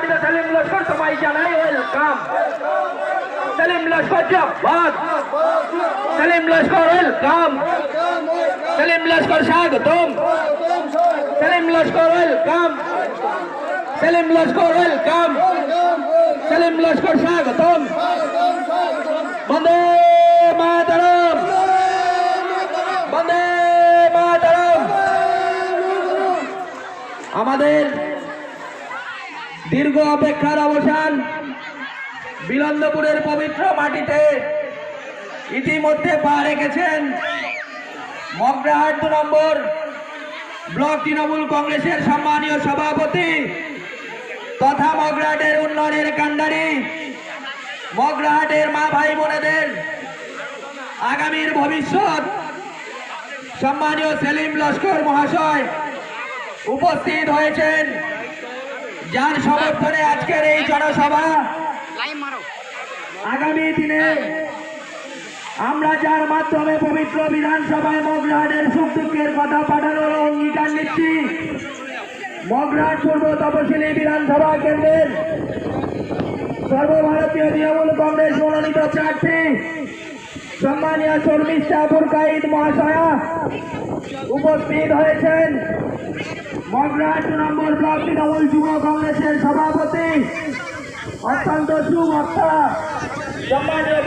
সম্মানিত সেলিম লস্কর সবাই জানাই ওয়েলকাম। সেলিম লস্কর জিন্দাবাদ, সেলিম লস্কর ওয়েলকাম, সেলিম লস্কর স্বাগতম, সেলিম লস্কর ওয়েলকাম, সেলিম লস্কর ওয়েলকাম, সেলিম লস্কর স্বাগতম। বন্দে মাতরম, বন্দে মাতরম। আমাদের দীর্ঘ অপেক্ষার অবসান বিলন্দপুরের পবিত্র মাটিতে ইতিমধ্যে পা রেখেছেন মগরাহাট 2 নম্বর ব্লক তৃণমূল কংগ্রেসের সম্মানীয় সভাপতি তথা মগরাহাটের উন্নয়নের কান্ডারি, মগরাহাটের মা ভাই বোনেদের আগামীর ভবিষ্যৎ সম্মানীয় সেলিম লস্কর মহাশয় উপস্থিত হয়েছেন, যার সমর্থনে আজকের এই জনসভা। আগামী দিনে আমরা যার মাধ্যমে পবিত্র বিধানসভায় মগরাহাটের সুখ দুঃখের কথা পাঠানোর অঙ্গীকার নিচ্ছি। মগরাহাট পূর্ব তপশিলি বিধানসভা কেন্দ্রের সর্বভারতীয় তৃণমূল কংগ্রেস মনোনীত প্রার্থী সম্মানীয় শর্মিষ্ঠা বুরকাইদ মহাশয়া উপস্থিত হয়েছেন। মগরাহাট 2 নম্বর ব্লক তৃণমূল যুব কংগ্রেসের সভাপতি অত্যন্ত সুবক্তা সম্মানীয়